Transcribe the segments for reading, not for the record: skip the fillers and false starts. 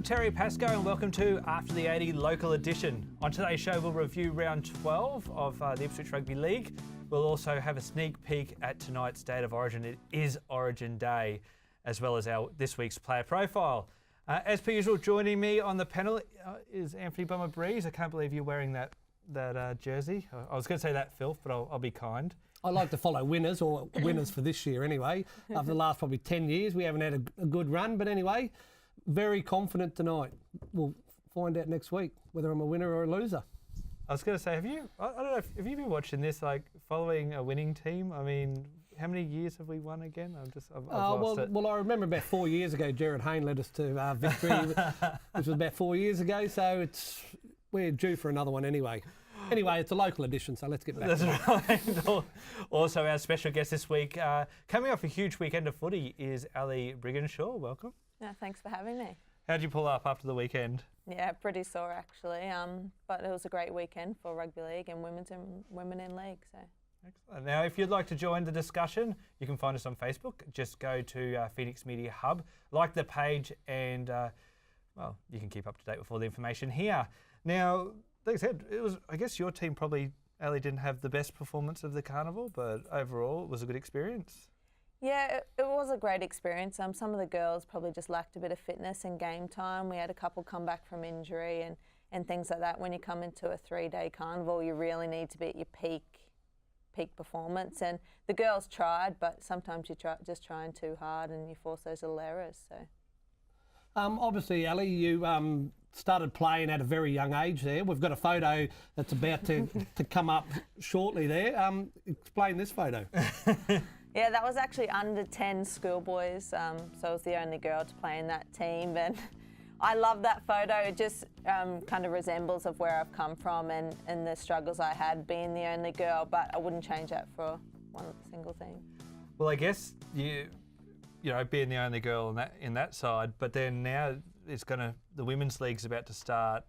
Terry Pascoe and welcome to After the 80 Local Edition. On today's show we'll review round 12 of the Ipswich Rugby League. We'll also have a sneak peek at tonight's State of Origin. It is Origin Day, as well as our this week's player profile. As per usual, joining me on the panel is Anthony Bummer Breeze. I can't believe you're wearing that jersey. I was going to say that filth, but I'll be kind. I like to follow winners, or winners for this year anyway. Over the last probably 10 years, we haven't had a good run, but anyway, very confident tonight. We'll find out next week whether I'm a winner or a loser. I was going to say, have you been watching this, like following a winning team? I mean, how many years have we won again? I've lost it. Well, I remember about 4 years ago, Jared Hayne led us to victory, which was about 4 years ago. So we're due for another one anyway. Anyway, it's a local edition, so let's get back to it. Right. Also, our special guest this week, coming off a huge weekend of footy, is Ali Brigginshaw. Welcome. Yeah, thanks for having me. How'd you pull up after the weekend? Yeah, pretty sore actually, but it was a great weekend for Rugby League and women in league. So. Excellent. Now, if you'd like to join the discussion, you can find us on Facebook. Just go to Phoenix Media Hub, like the page, and you can keep up to date with all the information here. Now, like I said, I guess your team probably, Ali, didn't have the best performance of the carnival, but overall it was a good experience. Yeah, it was a great experience. Some of the girls probably just lacked a bit of fitness and game time. We had a couple come back from injury and things like that. When you come into a 3-day carnival, you really need to be at your peak performance. And the girls tried, but sometimes you're just trying too hard and you force those little errors. So. Obviously, Ali, you started playing at a very young age there. We've got a photo that's about to come up shortly there. Explain this photo. Yeah, that was actually under 10 schoolboys, so I was the only girl to play in that team, and I love that photo. It just kind of resembles of where I've come from and the struggles I had being the only girl, but I wouldn't change that for one single thing. Well, I guess you know, being the only girl in that side, but then now the women's league's about to start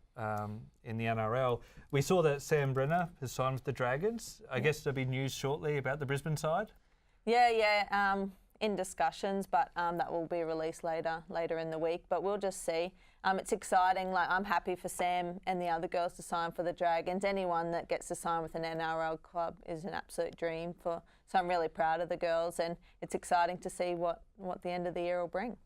in the NRL. We saw that Sam Brenner has signed with the Dragons. I guess there'll be news shortly about the Brisbane side. Yeah, in discussions, but that will be released later in the week. But we'll just see. It's exciting. Like, I'm happy for Sam and the other girls to sign for the Dragons. Anyone that gets to sign with an NRL club is an absolute dream so I'm really proud of the girls, and it's exciting to see what the end of the year will bring.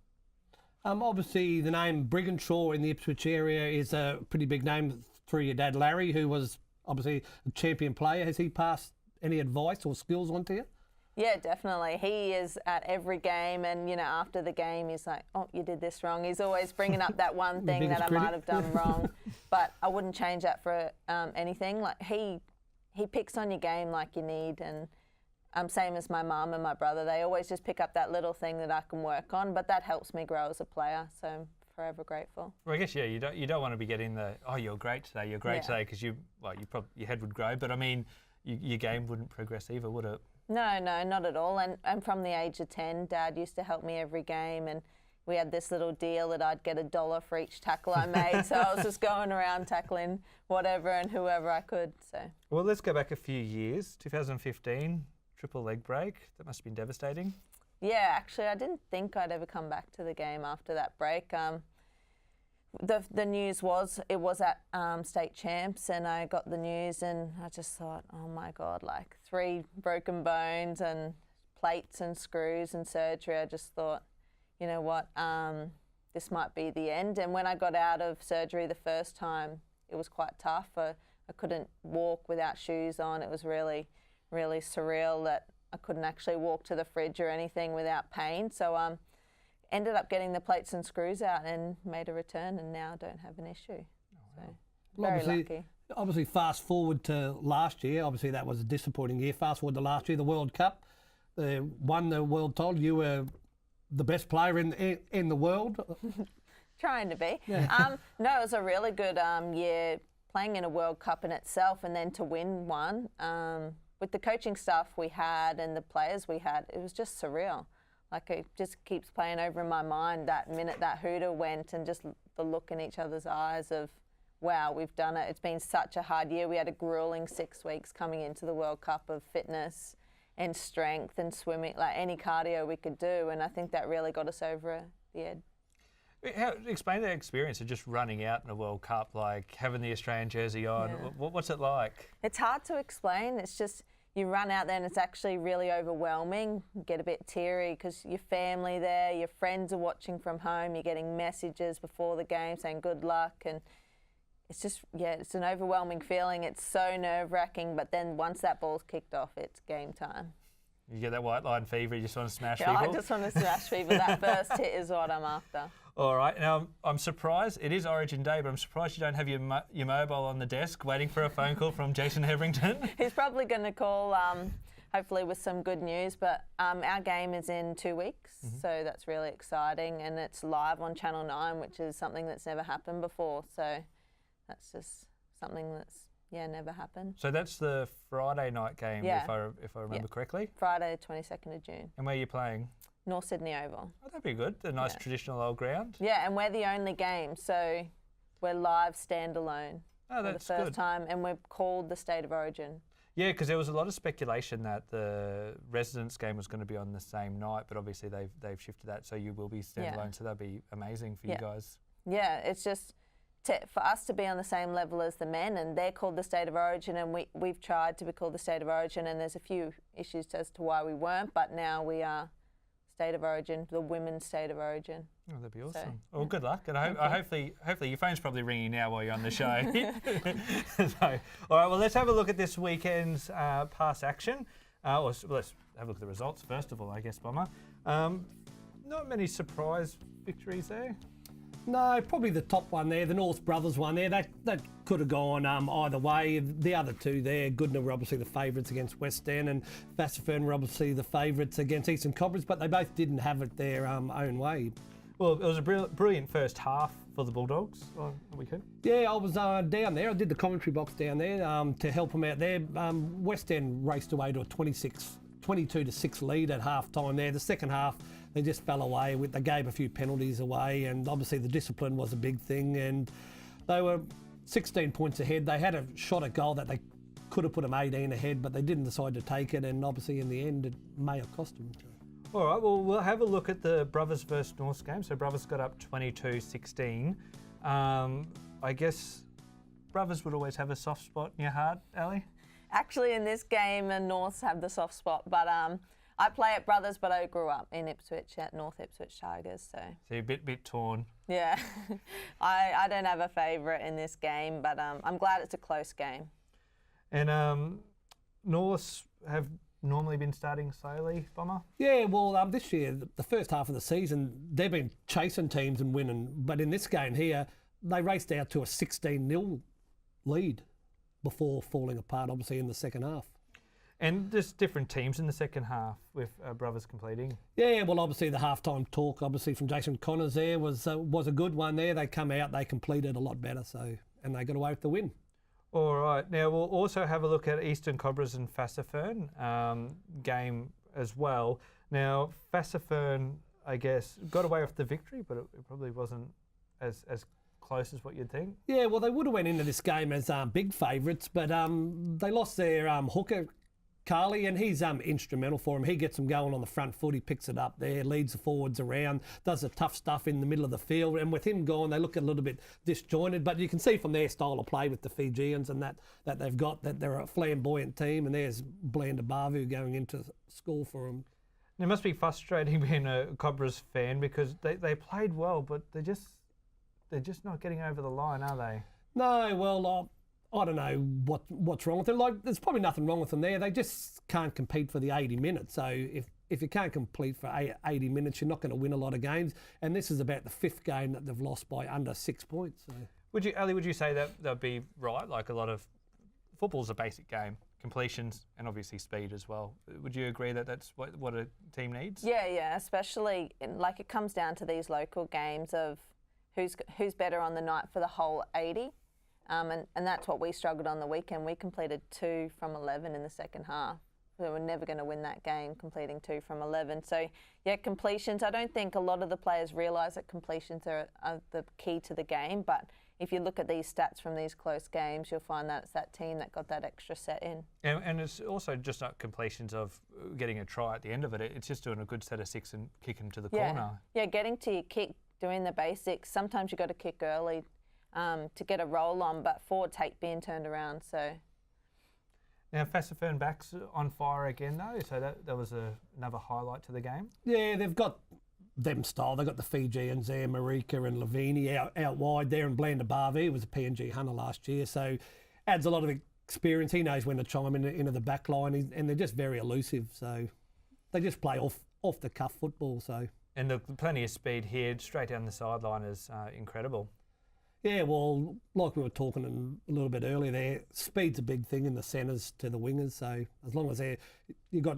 Obviously, the name Brigginshaw in the Ipswich area is a pretty big name through your dad, Larry, who was obviously a champion player. Has he passed any advice or skills on to you? Yeah, definitely. He is at every game, and after the game, he's like, "Oh, you did this wrong." He's always bringing up that one thing that I might have done wrong, but I wouldn't change that for anything. Like he picks on your game like you need, and same as my mum and my brother. They always just pick up that little thing that I can work on, but that helps me grow as a player. So I'm forever grateful. Well, I guess you don't want to be getting the you're great today, today, because your head would grow, but I mean your game wouldn't progress either, would it? No, not at all. And from the age of 10, Dad used to help me every game, and we had this little deal that I'd get $1 for each tackle I made. So I was just going around tackling whatever and whoever I could. So. Well, let's go back a few years. 2015, triple leg break. That must have been devastating. Yeah, actually, I didn't think I'd ever come back to the game after that break. The news was it was at state champs, and I got the news and I just thought, oh my God, like 3 broken bones and plates and screws and surgery. I just thought, you know what, this might be the end. And when I got out of surgery the first time, it was quite tough. I couldn't walk without shoes on. It was really, really surreal that I couldn't actually walk to the fridge or anything without pain. So ended up getting the plates and screws out and made a return, and now don't have an issue. So very lucky. Obviously, fast forward to last year. Obviously, that was a disappointing year. Fast forward to last year, the World Cup. Won the world title. You were the best player in the world. Trying to be. Yeah. No, it was a really good year playing in a World Cup in itself, and then to win one. With the coaching staff we had and the players we had, it was just surreal. Like, it just keeps playing over in my mind that minute that hooter went, and just the look in each other's eyes of, wow, we've done it. It's been such a hard year. We had a grueling 6 weeks coming into the World Cup of fitness and strength and swimming, like any cardio we could do, and I think that really got us over the edge. Explain that experience of just running out in a World Cup, like having the Australian jersey on. Yeah. What's it like? It's hard to explain. It's just you run out there and it's actually really overwhelming. You get a bit teary because your family there, your friends are watching from home, you're getting messages before the game saying good luck, and it's just, it's an overwhelming feeling. It's so nerve-wracking, but then once that ball's kicked off, it's game time. You get that white line fever, you just want to smash Yeah, people? I just want to smash people. That first hit is what I'm after. All right, now I'm surprised, it is Origin Day, but I'm surprised you don't have your mobile on the desk waiting for a phone call from Jason Heverington. He's probably going to call, hopefully with some good news, but our game is in 2 weeks, so that's really exciting, and it's live on Channel 9, which is something that's never happened before, so that's just something that's, never happened. So that's the Friday night game, if I remember correctly? Friday, 22nd of June. And where are you playing? North Sydney Oval. Oh, that'd be good. A nice traditional old ground. Yeah, and we're the only game, so we're live standalone for the first time, and we're called the State of Origin. Yeah, because there was a lot of speculation that the residents game was going to be on the same night, but obviously they've shifted that, so you will be standalone. So that'd be amazing for you guys. Yeah, it's just for us to be on the same level as the men, and they're called the State of Origin, and we've tried to be called the State of Origin, and there's a few issues as to why we weren't, but now we are State of Origin, the women's State of Origin. Oh, that'd be awesome. Well, good luck, and hopefully your phone's probably ringing now while you're on the show. So, all right, well, let's have a look at this weekend's past action. Let's have a look at the results first of all, I guess, Bomber. Not many surprise victories there. No, probably the top one there, the North Brothers one there. That could have gone either way. The other two there, Goodna were obviously the favourites against West End, and Vassarfern were obviously the favourites against Eastern Cobras, but they both didn't have it their own way. Well, it was a brilliant first half for the Bulldogs on the weekend. Yeah, I was down there. I did the commentary box down there to help them out there. West End raced away to a 22-6 lead at half time there. The second half, they just fell away. They gave a few penalties away, and obviously the discipline was a big thing, and they were 16 points ahead. They had a shot at goal that they could have put them 18 ahead, but they didn't decide to take it, and obviously in the end it may have cost them. All right, well, we'll have a look at the Brothers versus Norths game. So Brothers got up 22-16. I guess Brothers would always have a soft spot in your heart, Ali? Actually, in this game, the Norths have the soft spot, but I play at Brothers, but I grew up in Ipswich at North Ipswich Tigers, so you're a bit torn. Yeah, I don't have a favourite in this game, but I'm glad it's a close game. And Norths have normally been starting slowly, Bomber? Yeah, well, this year, the first half of the season, they've been chasing teams and winning, but in this game here, they raced out to a 16-0 lead before falling apart, obviously, in the second half. And there's different teams in the second half with Brothers completing. Yeah, well, obviously the halftime talk, obviously from Jason Connors there was a good one there. They come out, they completed a lot better, and they got away with the win. All right, now we'll also have a look at Eastern Cobras and Vassarfern game as well. Now Vassarfern, I guess, got away with the victory, but it probably wasn't as close as what you'd think. Yeah, well, they would have went into this game as big favourites, but they lost their hooker, Carly, and he's instrumental for him. He gets them going on the front foot. He picks it up there, leads the forwards around, does the tough stuff in the middle of the field. And with him gone, they look a little bit disjointed. But you can see from their style of play with the Fijians and that they've got that they're a flamboyant team. And there's Blanda Bavu going into school for them. It must be frustrating being a Cobras fan because they played well, but they're just not getting over the line, are they? No, well, I don't know what's wrong with them. Like, there's probably nothing wrong with them there. They just can't compete for the 80 minutes. So if you can't compete for 80 minutes, you're not going to win a lot of games. And this is about the fifth game that they've lost by under 6 points. So. Ali, would you say that that'd be right? Like, a lot of football's a basic game, completions and obviously speed as well. Would you agree that that's what a team needs? Yeah, especially it comes down to these local games of who's better on the night for the whole 80. And that's what we struggled on the weekend. We completed 2 from 11 in the second half. We were never going to win that game, completing 2 from 11. So, yeah, completions. I don't think a lot of the players realise that completions are the key to the game. But if you look at these stats from these close games, you'll find that it's that team that got that extra set in. And it's also just not completions of getting a try at the end of it. It's just doing a good set of 6 and kicking to the corner. Yeah, getting to your kick doing the basics. Sometimes you got to kick early to get a roll on, but forward take being turned around. So Now, Fassifern back's on fire again, though, so that was another highlight to the game. Yeah, they've got them style. They've got the Fijians there, Marika and Lavini out wide there, and Blander Barvi was a PNG hunter last year, so adds a lot of experience. He knows when to chime into the back line, and they're just very elusive, so they just play off the cuff football. So And plenty of speed here, straight down the sideline is incredible. yeah, well, like we were talking a little bit earlier there, speed's a big thing in the centres to the wingers, so as long as you've got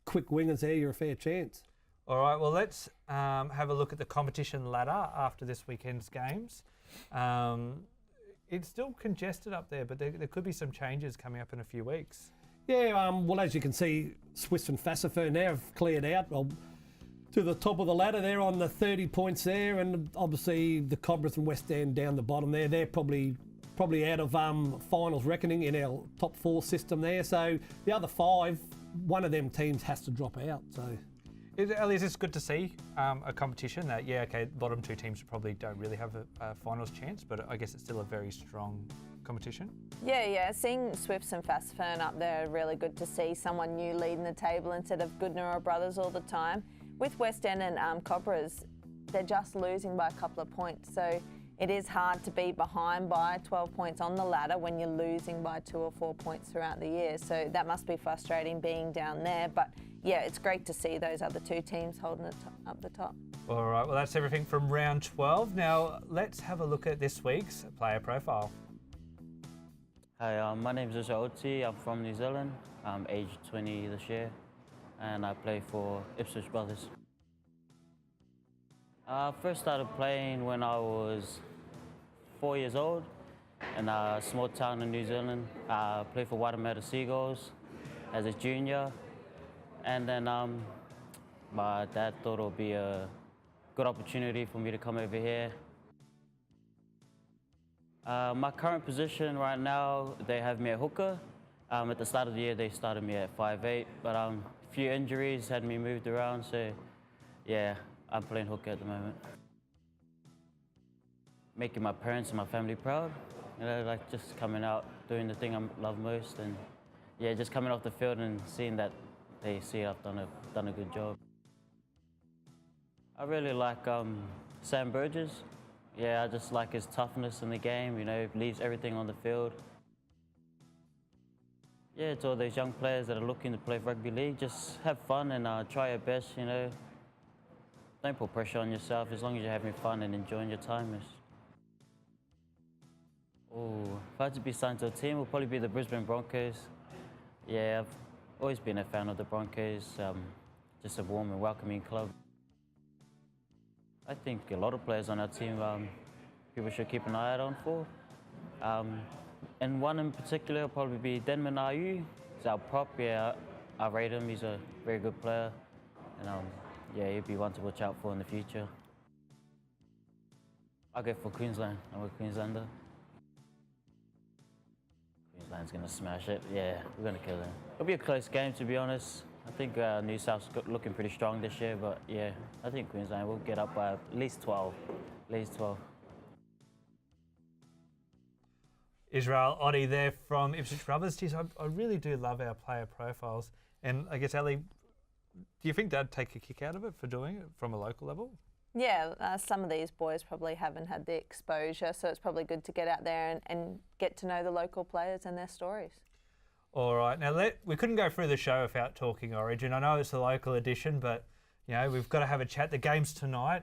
quick wingers there, you're a fair chance. All right, well, let's have a look at the competition ladder after this weekend's games. It's still congested up there, but there could be some changes coming up in a few weeks. Yeah, well, as you can see, Swiss and Fassifern now have cleared out to the top of the ladder. They're on the 30 points there, and obviously the Cobras and West End down the bottom there. They're probably out of finals reckoning in our top 4 system there. So the other 5, one of them teams has to drop out. So Ellie, is this good to see a competition that, yeah, okay, bottom 2 teams probably don't really have a finals chance, but I guess it's still a very strong competition? yeah, seeing Swifts and Fassifern up there, really good to see someone new leading the table instead of Goodner or Brothers all the time. With West End and Cobras, they're just losing by a couple of points, so it is hard to be behind by 12 points on the ladder when you're losing by 2 or 4 points throughout the year. So that must be frustrating being down there. But yeah, it's great to see those other 2 teams holding it up the top. All right, well, that's everything from round 12. Now, let's have a look at this week's player profile. Hi, my name is Israel Oti. I'm from New Zealand. I'm aged 20 this year, and I play for Ipswich Brothers. I first started playing when I was 4 years old in a small town in New Zealand. I played for Waitemata Seagulls as a junior, and then my dad thought it would be a good opportunity for me to come over here. My current position right now, they have me at hooker. At the start of the year, they started me at 5'8", but a few injuries had me moved around, so yeah, I'm playing hooker at the moment. Making my parents and my family proud, you know, like just coming out, doing the thing I love most, and yeah, just coming off the field and seeing that they see I've done a good job. I really like Sam Burgess. Yeah, I just like his toughness in the game, you know, leaves everything on the field. Yeah, to all those young players that are looking to play rugby league, just have fun and try your best, you know. Don't put pressure on yourself as long as you're having fun and enjoying your time. Oh, if I had to be signed to a team, it would probably be the Brisbane Broncos. Yeah, I've always been a fan of the Broncos, just a warm and welcoming club. I think a lot of players on our team, people should keep an eye out on for. And one in particular will probably be Denman Ayu. He's our prop, yeah, I rate him, he's a very good player. And yeah, he'll be one to watch out for in the future. I'll go for Queensland, I'm a Queenslander. Queensland's gonna smash it, yeah, we're gonna kill them. It'll be a close game, to be honest. I think New South's looking pretty strong this year, but yeah, I think Queensland will get up by at least 12. At least 12. Israel Oti there from Ipswich Brothers. Geez, I really do love our player profiles. And I guess, Ellie, do you think Dad'd take a kick out of it for doing it from a local level? Yeah, some of these boys probably haven't had the exposure, so it's probably good to get out there and get to know the local players and their stories. All right, now we couldn't go through the show without talking Origin. I know it's the local edition, but you know we've got to have a chat. The game's tonight.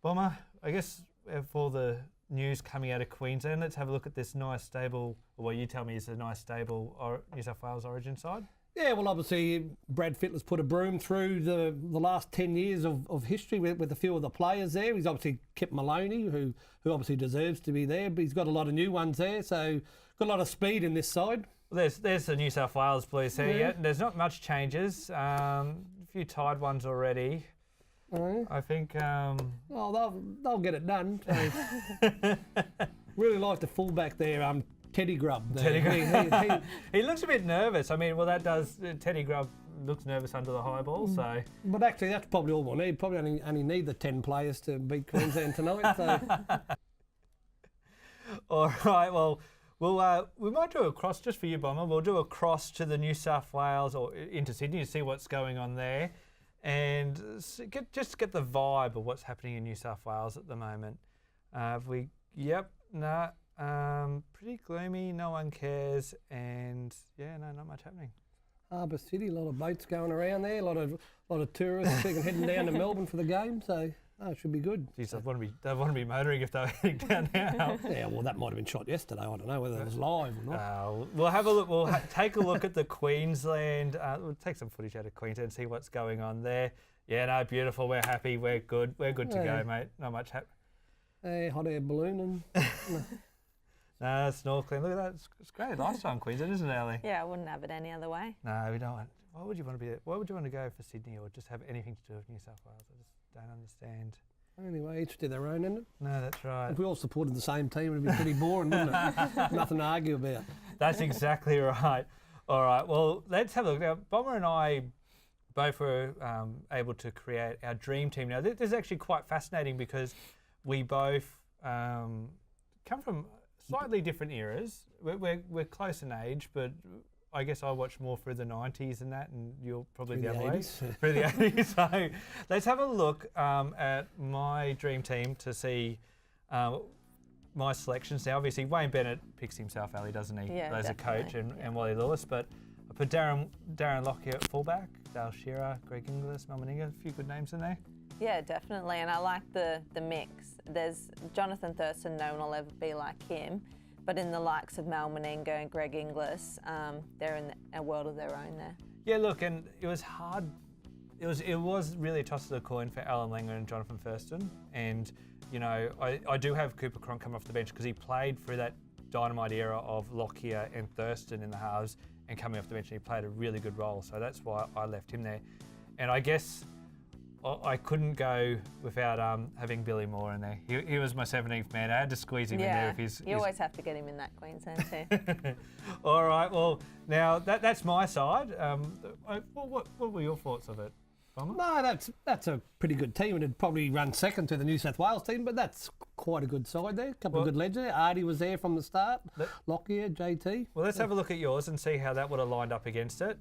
Bomber, I guess for the news coming out of Queensland, let's have a look at this nice stable, or what you tell me is a nice stable New South Wales Origin side. Yeah, well, obviously Brad Fittler's put a broom through the last 10 years of history with a few of the players there. He's obviously kept Maloney, who obviously deserves to be there, but he's got a lot of new ones there, so got a lot of speed in this side. Well, there's the New South Wales boys there. Yeah. There's not much changes. A few tied ones already. I think. Well, they'll get it done. So. Really like the fullback there, Teddy Grubb. Teddy Grubb. He looks a bit nervous. I mean, well, that does Teddy Grubb looks nervous under the high ball. So, But actually, that's probably all we'll need. Probably only need the 10 players to beat Queensland tonight. So. All right. Well, we might do a cross just for you, Bomber. We'll do a cross to the New South Wales or into Sydney to see what's going on there, and just get the vibe of what's happening in New South Wales at the moment. Pretty gloomy. No one cares, and not much happening. Harbour City, a lot of boats going around there, a lot of tourists heading down to Melbourne for the game, so it should be good. Geez, they'd want to be motoring if they were heading down now. Yeah, well, that might have been shot yesterday. I don't know whether it was live or not. We'll have a look. We'll take a look at the Queensland. We'll take some footage out of Queensland and see what's going on there. Yeah, no, beautiful. We're happy. We're good. We're good to go, mate. Not much happening. Hot air balloon and. No, snorkeling. Look at that. It's great lifestyle, Queensland, isn't it, Ellie? Yeah, I wouldn't have it any other way. No, we don't. Why would you want to be? Why would you want to go for Sydney or just have anything to do with New South Wales? I just don't understand. Anyway, each to their own, isn't it? No, that's right. If we all supported the same team, it'd be pretty boring, wouldn't it? Nothing to argue about. That's exactly right. All right. Well, let's have a look. Now, Bomber and I both were able to create our dream team. Now, this is actually quite fascinating because we both come from slightly different eras. We're close in age, but I guess I watched more through the 90s and that, and you're probably the other way. Through the 80s. So let's have a look at my dream team to see my selections. Now, obviously, Wayne Bennett picks himself, Ali, doesn't he? Yeah, as a coach, and Wally Lewis. But I put Darren Lockyer at fullback, Dale Shearer, Greg Inglis, Mal Meninga, a few good names in there. Yeah, definitely, and I like the mix. There's Jonathan Thurston, no one will ever be like him, but in the likes of Mal Meninga and Greg Inglis, they're in a world of their own there. Yeah, look, and it was hard. It was really a toss of the coin for Alan Langer and Jonathan Thurston, and I do have Cooper Cronk come off the bench because he played through that dynamite era of Lockyer and Thurston in the halves and coming off the bench, and he played a really good role, so that's why I left him there. And I guess I couldn't go without having Billy Moore in there. He was my 17th man. I had to squeeze him in there. You always have to get him in that Queensland too. All right, well, now that's my side. What were your thoughts of it, Bomber? No, that's a pretty good team, and it'd probably run second to the New South Wales team, but that's quite a good side there. A couple of good legends there. Artie was there from the start. Lockyer, JT. Well, let's have a look at yours and see how that would have lined up against it.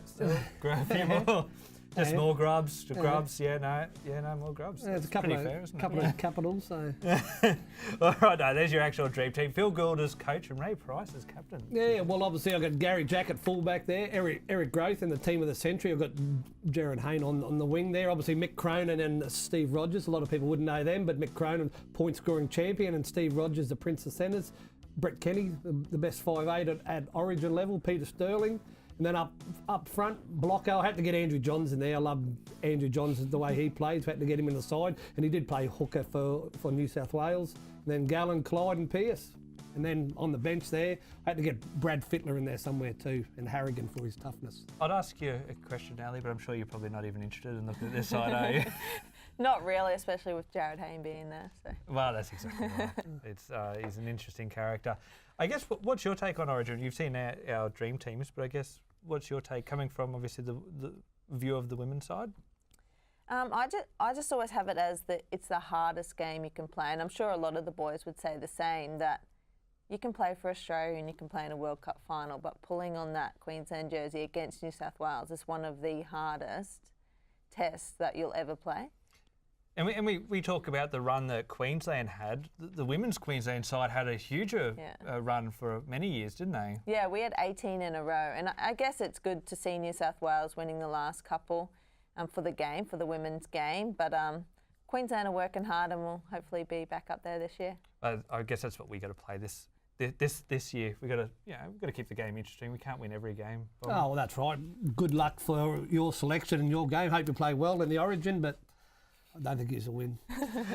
Still grab a few more. Just more grubs, more grubs. Yeah, it's a couple of capitals. So. All right, there's your actual dream team. Phil Gould as coach and Ray Price as captain. Yeah, well, obviously I've got Gary Jack at fullback there, Eric Growth in the team of the century. I've got Jared Hayne on the wing there. Obviously Mick Cronin and Steve Rogers. A lot of people wouldn't know them, but Mick Cronin, point scoring champion, and Steve Rogers, the Prince of Centres. Brett Kenny, the best 5'8" at Origin level. Peter Sterling. And then up front, blocker, I had to get Andrew Johns in there. I love Andrew Johns, the way he plays. I had to get him in the side. And he did play hooker for New South Wales. And then Gallen, Clyde and Pearce. And then on the bench there, I had to get Brad Fittler in there somewhere too, and Harrigan for his toughness. I'd ask you a question, Ali, but I'm sure you're probably not even interested in looking at this side, are you? Not really, especially with Jared Hayne being there. So. Well, that's exactly right. He's an interesting character. I guess, what's your take on Origin? You've seen our dream teams, but I guess what's your take coming from obviously the view of the women's side? I just always have it as it's the hardest game you can play, and I'm sure a lot of the boys would say the same, that you can play for Australia and you can play in a World Cup final, but pulling on that Queensland jersey against New South Wales is one of the hardest tests that you'll ever play. And we talk about the run that Queensland had. The women's Queensland side had a huge run for many years, didn't they? Yeah, we had 18 in a row. And I guess it's good to see New South Wales winning the last couple for the women's game. But Queensland are working hard and will hopefully be back up there this year. I guess that's what we got to play this year. We've got to keep the game interesting. We can't win every game. Oh, well, that's right. Good luck for your selection and your game. Hope you play well in the Origin, but I don't think he's a win.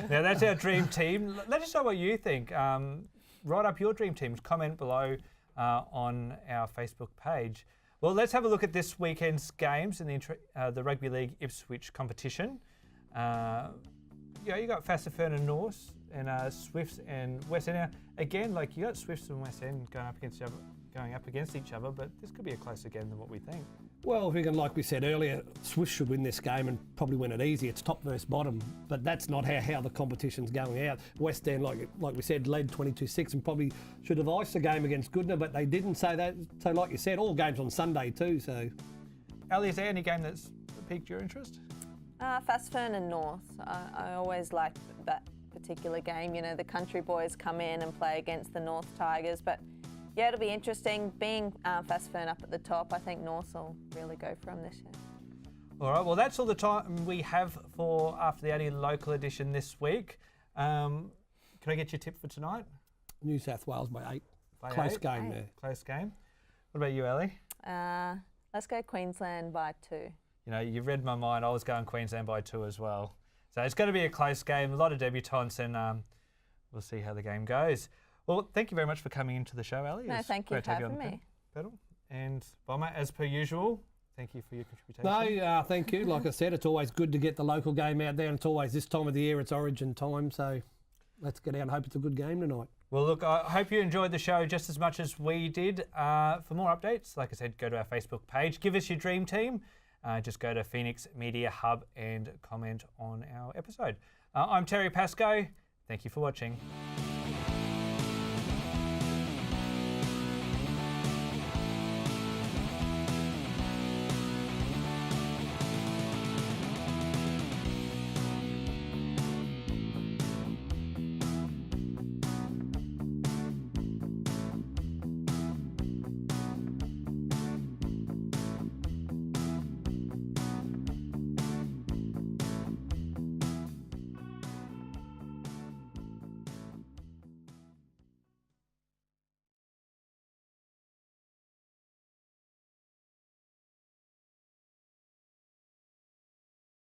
Now, that's our dream team. Let us know what you think. Write up your dream teams. Comment below on our Facebook page. Well, let's have a look at this weekend's games in the Rugby League Ipswich competition. You got Fassifern and Norse and Swifts and West End. Now, again, like you got Swifts and West End going up against each other, but this could be a closer game than what we think. Well, if we can, like we said earlier, Swiss should win this game and probably win it easy. It's top versus bottom, but that's not how the competition's going out. West End, like we said, led 22-6 and probably should have iced the game against Goodna, but they didn't. So like you said, all games on Sunday too. So, Ellie, is there any game that's piqued your interest? Fastfern and North. I always liked that particular game. You know, the country boys come in and play against the North Tigers, but yeah, it'll be interesting. Being Fastfern up at the top, I think North will really go for them this year. All right, well, that's all the time we have for After the 80 local edition this week. Can I get your tip for tonight? New South Wales by 8. By Close 8? game there. Close game. What about you, Ellie? Let's go Queensland by 2. You know, you read my mind. I was going Queensland by 2 as well. So it's going to be a close game, a lot of debutants, and we'll see how the game goes. Well, thank you very much for coming into the show, Ellie. No, thank you for having me. Pedal. And Bomber, as per usual, thank you for your contribution. No, thank you. Like I said, it's always good to get the local game out there, and it's always this time of the year, it's Origin time, so let's get out and hope it's a good game tonight. Well, look, I hope you enjoyed the show just as much as we did. For more updates, like I said, go to our Facebook page. Give us your dream team. Just go to Phoenix Media Hub and comment on our episode. I'm Terry Pascoe. Thank you for watching.